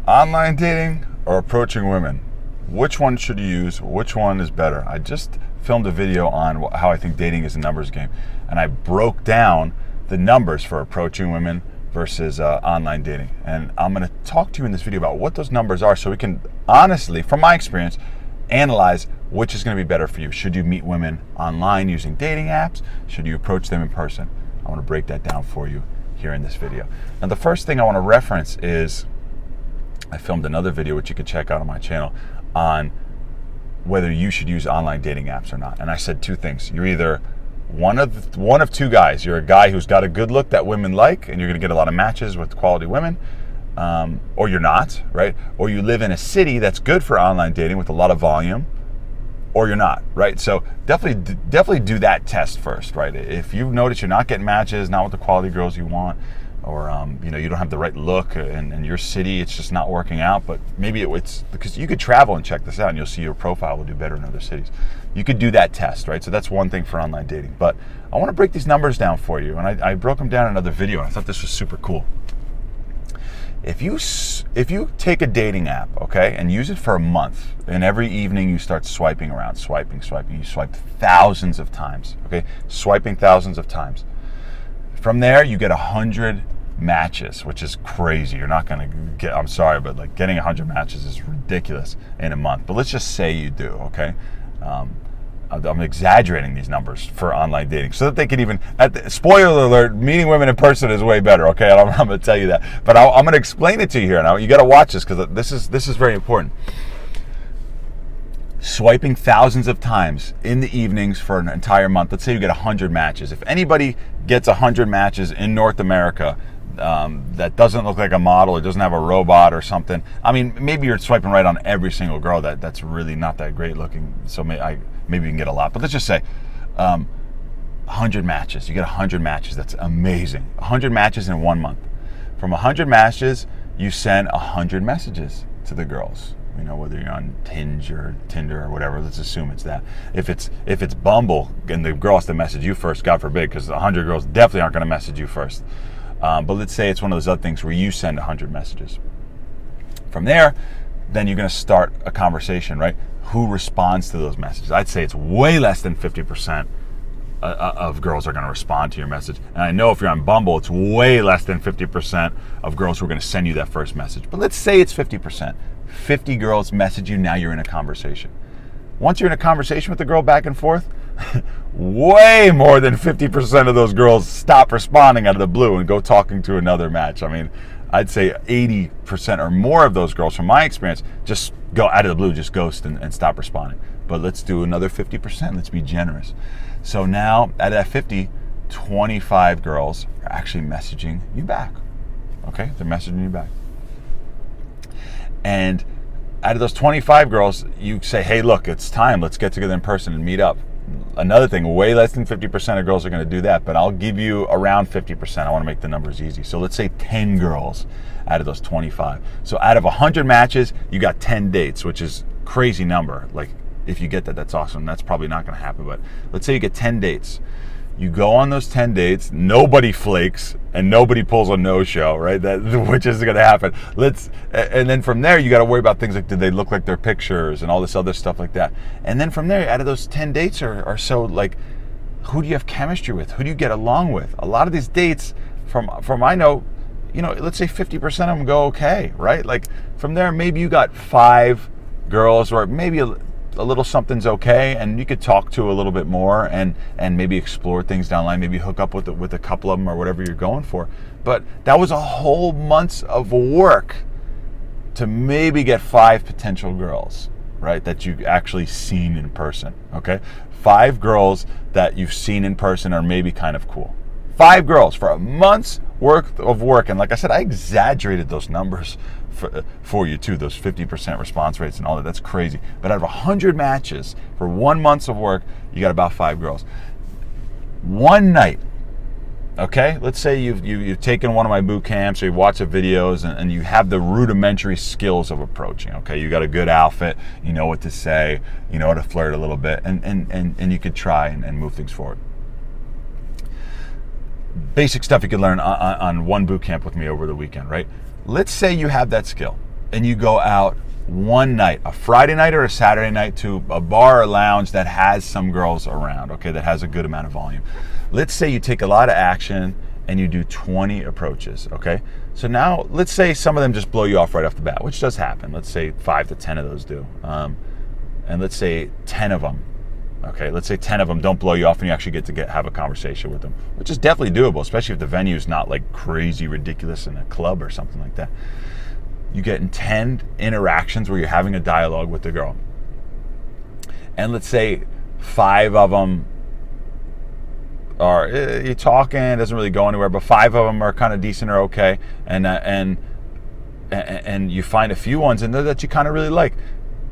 Online dating or approaching women? Which one should you use? Which one is better? I just filmed a video on how I think dating is a numbers game, and I broke down the numbers for approaching women versus online dating. And I'm going to talk to you in this video about what those numbers are so we can honestly, from my experience, analyze which is going to be better for you. Should you meet women online using dating apps? Should you approach them in person? I want to break that down for you here in this video. Now, the first thing I want to reference is I filmed another video, which you can check out on my channel, on whether you should use online dating apps or not. And I said two things. You're either one of two guys. You're a guy who's got a good look that women like, and you're going to get a lot of matches with quality women, or you're not, right? Or you live in a city that's good for online dating with a lot of volume, or you're not, right? So definitely do that test first, right? If you notice you're not getting matches, not with the quality girls you want, or you don't have the right look in your city, it's just not working out. But maybe it's because you could travel and check this out, and you'll see your profile will do better in other cities. You could do that test, right? So that's one thing for online dating. But I want to break these numbers down for you, and I broke them down in another video, and I thought this was super cool. If you take a dating app, okay, and use it for a month, and every evening you start swiping around, swiping, you swipe thousands of times, okay, swiping thousands of times. From there, you get 100 matches, which is crazy. You're not going to get, I'm sorry, but like getting 100 matches is ridiculous in a month. But let's just say you do, okay? I'm exaggerating these numbers for online dating so that they can even, spoiler alert, meeting women in person is way better, okay? I'm going to tell you that. But I'm going to explain it to you here now. You got to watch this because this is very important. Swiping thousands of times in the evenings for an entire month. Let's say you get 100 matches. If anybody gets 100 matches in North America that doesn't look like a model or doesn't have a robot or something, I mean, maybe you're swiping right on every single girl that's really not that great looking, so maybe you can get a lot. But let's just say 100 matches. You get 100 matches. That's amazing. 100 matches in 1 month. From 100 matches, you send 100 messages to the girls. Whether you're on Hinge or Tinder or whatever, let's assume it's that. If it's Bumble and the girl has to message you first, God forbid, because 100 girls definitely aren't going to message you first. But let's say it's one of those other things where you send 100 messages. From there, then you're going to start a conversation, right? Who responds to those messages? I'd say it's way less than 50% of girls are going to respond to your message. And I know if you're on Bumble, it's way less than 50% of girls who are going to send you that first message. But let's say it's 50%. 50 girls message you, now you're in a conversation. Once you're in a conversation with the girl back and forth, way more than 50% of those girls stop responding out of the blue and go talking to another match. I mean, I'd say 80% or more of those girls, from my experience, just go out of the blue, just ghost and stop responding. But let's do another 50%. Let's be generous. So now, out of that 50, 25 girls are actually messaging you back. Okay? They're messaging you back. And out of those 25 girls, you say, hey, look, it's time. Let's get together in person and meet up. Another thing, way less than 50% of girls are going to do that, but I'll give you around 50%. I want to make the numbers easy. So let's say 10 girls out of those 25. So out of 100 matches, you got 10 dates, which is a crazy number. Like, if you get that, that's awesome. That's probably not going to happen, but let's say you get 10 dates. You go on those 10 dates, nobody flakes, and nobody pulls a no-show, right? Which is going to happen. And then from there, you got to worry about things like, did they look like their pictures and all this other stuff like that. And then from there, out of those 10 dates are so, like, who do you have chemistry with? Who do you get along with? A lot of these dates, from I know, let's say 50% of them go okay, right? Like, from there, maybe you got 5 girls, or maybe a little something's okay, and you could talk to a little bit more and maybe explore things down the line, maybe hook up with a couple of them or whatever you're going for. But that was a whole month's of work to maybe get 5 potential girls, right, that you've actually seen in person, okay? 5 girls that you've seen in person are maybe kind of cool. 5 girls for a month's worth of work. And like I said, I exaggerated those numbers for you too, those 50% response rates and all that. That's crazy. But out of 100 matches for 1 month of work, you got about 5 girls. One night, okay? Let's say you've taken one of my boot camps, or you watch the videos, and you have the rudimentary skills of approaching, okay? You got a good outfit, you know what to say, you know how to flirt a little bit, and you could try and move things forward. Basic stuff you could learn on one boot camp with me over the weekend, right? Let's say you have that skill. and you go out one night, a Friday night or a Saturday night, to a bar or lounge that has some girls around, okay, that has a good amount of volume. Let's say you take a lot of action and you do 20 approaches, okay? So now, let's say some of them just blow you off right off the bat, which does happen. Let's say 5 to 10 of those do. And let's say 10 of them, okay? Let's say 10 of them don't blow you off and you actually get to have a conversation with them, which is definitely doable, especially if the venue is not like crazy ridiculous in a club or something like that. You get in 10 interactions where you're having a dialogue with the girl. And let's say 5 of them are, you're talking, it doesn't really go anywhere, but 5 of them are kind of decent or okay. And you find a few ones in there that you kind of really like.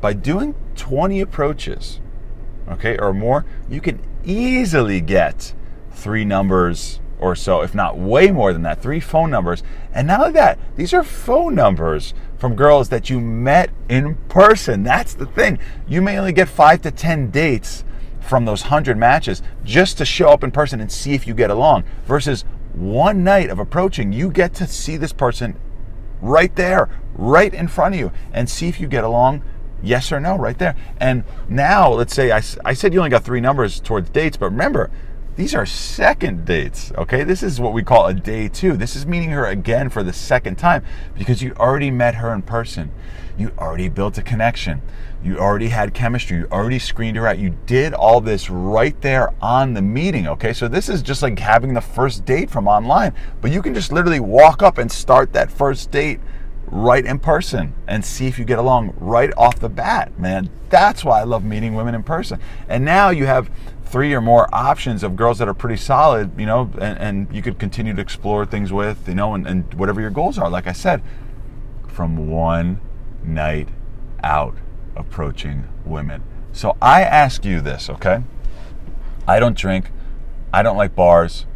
By doing 20 approaches, okay, or more, you can easily get 3 numbers or so, if not way more than that, 3 phone numbers. And not only that, these are phone numbers from girls that you met in person. That's the thing. You may only get 5 to 10 dates from those 100 matches just to show up in person and see if you get along, versus one night of approaching, you get to see this person right there, right in front of you, and see if you get along, yes or no, right there. And now, let's say I said you only got 3 numbers towards dates, but remember, these are second dates, okay? This is what we call a day 2. This is meeting her again for the second time because you already met her in person. You already built a connection. You already had chemistry. You already screened her out. You did all this right there on the meeting, okay? So this is just like having the first date from online, but you can just literally walk up and start that first date right in person and see if you get along right off the bat, man. That's why I love meeting women in person. And now you have 3 or more options of girls that are pretty solid, you know, and you could continue to explore things with, you know, and whatever your goals are, like I said, from one night out approaching women. So I ask you this, okay? I don't drink. I don't like bars.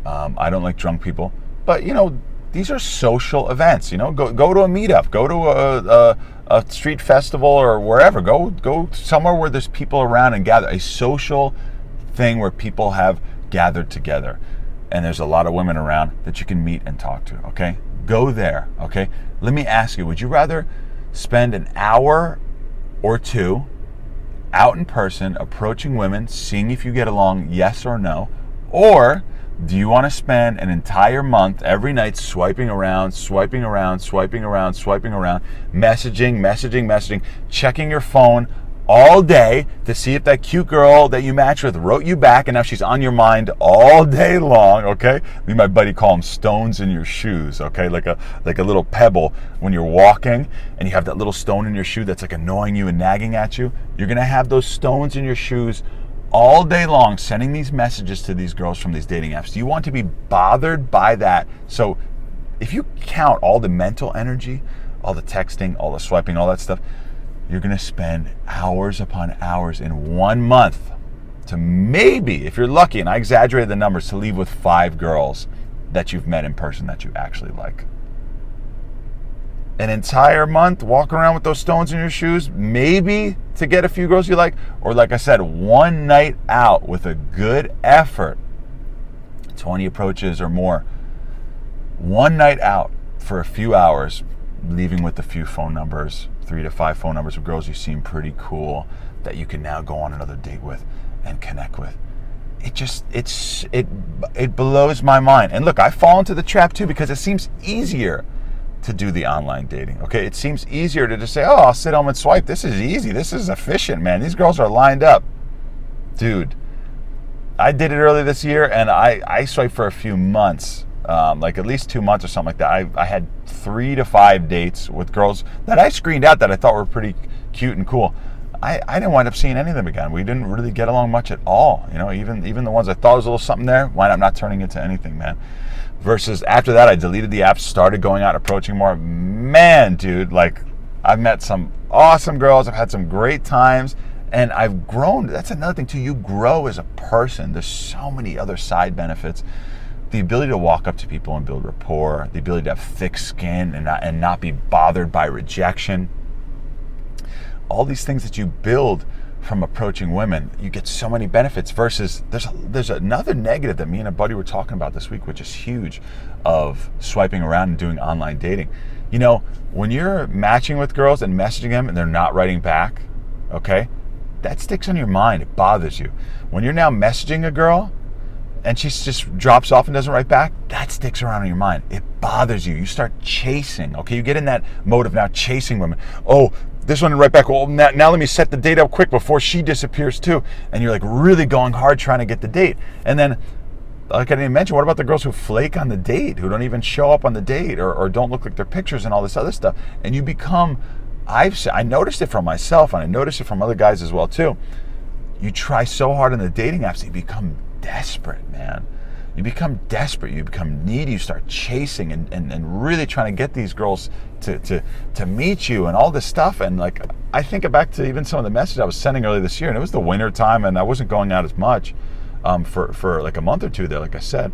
I don't like drunk people. But, you know, these are social events, you know. Go to a meetup. Go to a street festival or wherever. Go somewhere where there's people around and gather. A social thing where people have gathered together. And there's a lot of women around that you can meet and talk to, okay? Go there, okay? Let me ask you, would you rather spend an hour or 2 out in person approaching women, seeing if you get along, yes or no? Or do you want to spend an entire month every night swiping around, messaging, checking your phone all day to see if that cute girl that you matched with wrote you back, and now she's on your mind all day long, okay? Me, my buddy, call them stones in your shoes, okay? Like a little pebble when you're walking and you have that little stone in your shoe that's like annoying you and nagging at you. You're gonna have those stones in your shoes all day long, sending these messages to these girls from these dating apps. Do you want to be bothered by that? So if you count all the mental energy, all the texting, all the swiping, all that stuff, you're going to spend hours upon hours in 1 month to maybe, if you're lucky, and I exaggerated the numbers, to leave with 5 girls that you've met in person that you actually like. An entire month walking around with those stones in your shoes, maybe to get a few girls you like, or like I said, one night out with a good effort, 20 approaches or more, one night out for a few hours, leaving with a few phone numbers, 3 to 5 phone numbers of girls you seem pretty cool that you can now go on another date with and connect with. It blows my mind. And look, I fall into the trap too because it seems easier to do the online dating, okay? It seems easier to just say, oh, I'll sit home and swipe. This is easy. This is efficient, man. These girls are lined up. Dude, I did it early this year, and I swiped for a few months, like at least 2 months or something like that. I had 3 to 5 dates with girls that I screened out that I thought were pretty cute and cool. I didn't wind up seeing any of them again. We didn't really get along much at all. You know, even the ones I thought was a little something there wind up not turning into anything, man. Versus after that, I deleted the app, started going out, approaching more. Man, dude, like, I've met some awesome girls. I've had some great times, and I've grown. That's another thing, too. You grow as a person. There's so many other side benefits. The ability to walk up to people and build rapport, the ability to have thick skin and not be bothered by rejection. All these things that you build from approaching women. You get so many benefits versus there's another negative that me and a buddy were talking about this week, which is huge, of swiping around and doing online dating. You know, when you're matching with girls and messaging them and they're not writing back, okay, that sticks on your mind. It bothers you. When you're now messaging a girl and she just drops off and doesn't write back, that sticks around in your mind. It bothers you. You start chasing, okay? You get in that mode of now chasing women. Oh, this one didn't write back. Well, now let me set the date up quick before she disappears too. And you're like really going hard trying to get the date. And then, like I didn't mention, what about the girls who flake on the date, who don't even show up on the date or don't look like their pictures and all this other stuff? And you become, I noticed it from myself and I noticed it from other guys as well too. You try so hard on the dating apps, you become desperate, man. You become desperate, you become needy, you start chasing and really trying to get these girls to meet you and all this stuff. And like, I think back to even some of the messages I was sending earlier this year, and it was the winter time and I wasn't going out as much for like a month or two there, like I said.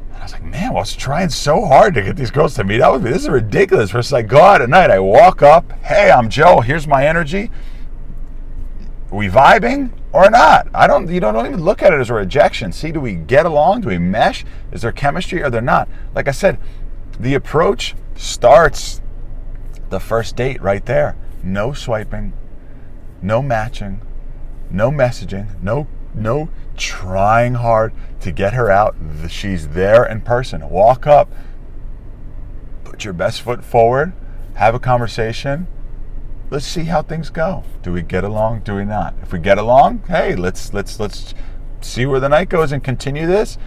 And I was like, man, well, I was trying so hard to get these girls to meet up with me. This is ridiculous. First I go out at night, I walk up, hey, I'm Joe, here's my energy. Are we vibing or not? You don't even look at it as a rejection. See, do we get along? Do we mesh? Is there chemistry or there not? Like I said, the approach starts the first date right there. No swiping, no matching, no messaging, no trying hard to get her out. She's there in person. Walk up, put your best foot forward, have a conversation. Let's see how things go. Do we get along? Do we not? If we get along, hey, let's see where the night goes and continue this.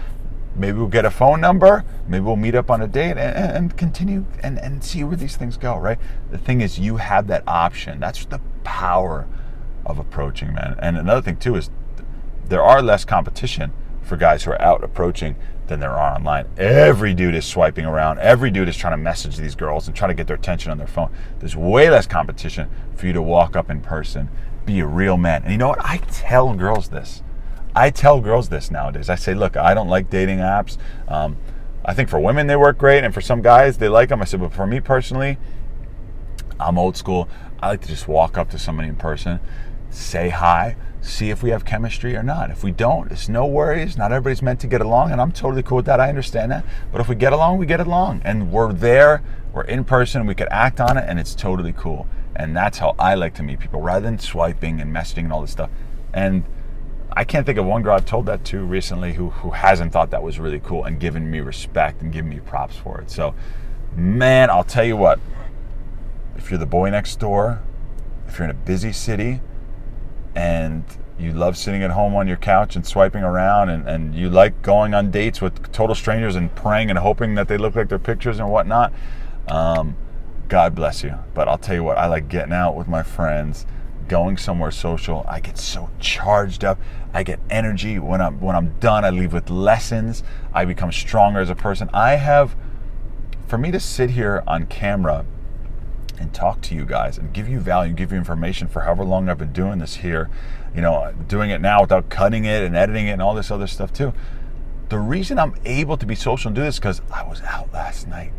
Maybe we'll get a phone number. Maybe we'll meet up on a date and continue and see where these things go, right? The thing is, you have that option. That's the power of approaching, man. And another thing too is there are less competition for guys who are out approaching than there are online. Every dude is swiping around. Every dude is trying to message these girls and try to get their attention on their phone. There's way less competition for you to walk up in person, be a real man. And you know what? I tell girls this nowadays. I say, look, I don't like dating apps. I think for women they work great, and for some guys they like them. I said, but for me personally, I'm old school. I like to just walk up to somebody in person, say hi, see if we have chemistry or not. If we don't, it's no worries. Not everybody's meant to get along, and I'm totally cool with that. I understand that. But if we get along, we get along. And we're there, we're in person, we could act on it, and it's totally cool. And that's how I like to meet people, rather than swiping and messaging and all this stuff. And I can't think of one girl I've told that to recently who hasn't thought that was really cool and given me respect and given me props for it. So, man, I'll tell you what. If you're the boy next door, if you're in a busy city, and you love sitting at home on your couch and swiping around, and you like going on dates with total strangers and praying and hoping that they look like their pictures and whatnot, God bless you. But I'll tell you what, I like getting out with my friends, going somewhere social. I get so charged up. I get energy. When I'm done, I leave with lessons. I become stronger as a person. For me to sit here on camera and talk to you guys and give you value, give you information for however long I've been doing this here, doing it now without cutting it and editing it and all this other stuff too. The reason I'm able to be social and do this is because I was out last night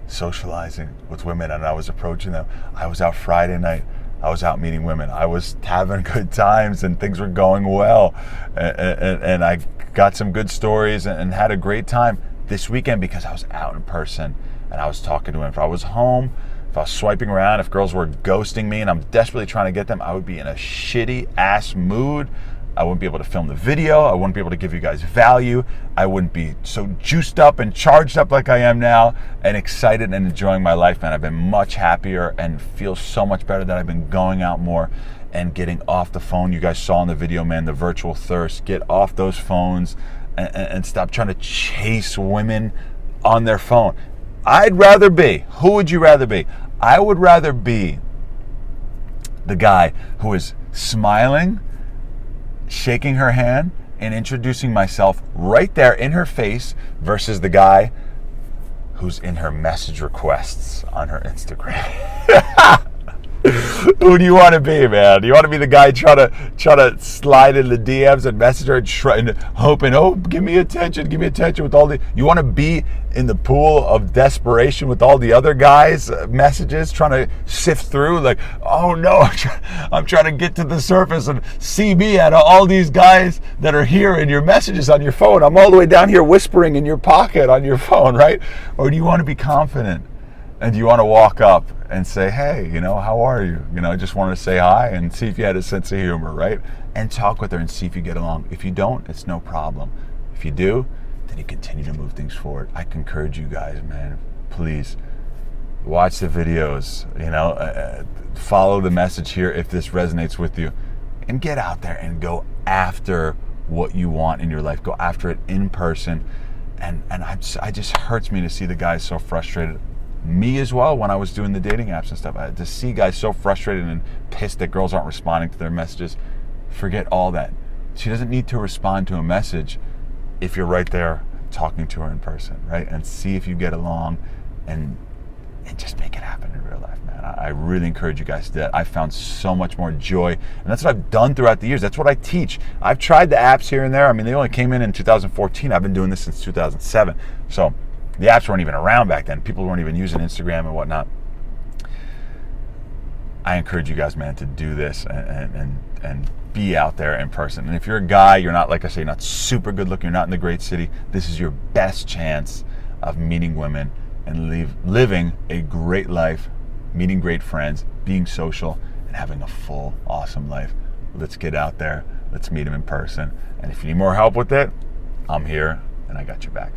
socializing with women and I was approaching them. I was out Friday night. I was out meeting women. I was having good times and things were going well. And I got some good stories and had a great time this weekend because I was out in person and I was talking to women. If I was home, if I was swiping around, if girls were ghosting me and I'm desperately trying to get them, I would be in a shitty ass mood. I wouldn't be able to film the video. I wouldn't be able to give you guys value. I wouldn't be so juiced up and charged up like I am now and excited and enjoying my life, man. I've been much happier and feel so much better that I've been going out more and getting off the phone. You guys saw in the video, man, the virtual thirst. Get off those phones and stop trying to chase women on their phone. Who would you rather be? I would rather be the guy who is smiling, shaking her hand, and introducing myself right there in her face versus the guy who's in her message requests on her Instagram. Who do you want to be, man? Do you want to be the guy trying to slide in the DMs and message her and hoping, oh, give me attention with all the. You want to be in the pool of desperation with all the other guys' messages, trying to sift through, like, oh no, I'm trying to get to the surface and see me out of all these guys that are here in your messages on your phone. I'm all the way down here whispering in your pocket on your phone, right? Or do you want to be confident? And do you want to walk up and say, hey, how are you? I just wanted to say hi and see if you had a sense of humor, right? And talk with her and see if you get along. If you don't, it's no problem. If you do, then you continue to move things forward. I can encourage you guys, man, please watch the videos, follow the message here if this resonates with you, and get out there and go after what you want in your life. Go after it in person. And I just hurts me to see the guys so frustrated. Me as well, when I was doing the dating apps and stuff, to see guys so frustrated and pissed that girls aren't responding to their messages. Forget all that. She doesn't need to respond to a message if you're right there talking to her in person, right? And see if you get along and just make it happen in real life, man. I really encourage you guys to do that. I found so much more joy, and that's what I've done throughout the years. That's what I teach. I've tried the apps here and there. I mean, they only came in 2014. I've been doing this since 2007. So the apps weren't even around back then. People weren't even using Instagram and whatnot. I encourage you guys, man, to do this and be out there in person. And if you're a guy, you're not, like I say, not super good looking, you're not in the great city, this is your best chance of meeting women and living a great life, meeting great friends, being social, and having a full, awesome life. Let's get out there. Let's meet them in person. And if you need more help with it, I'm here and I got your back.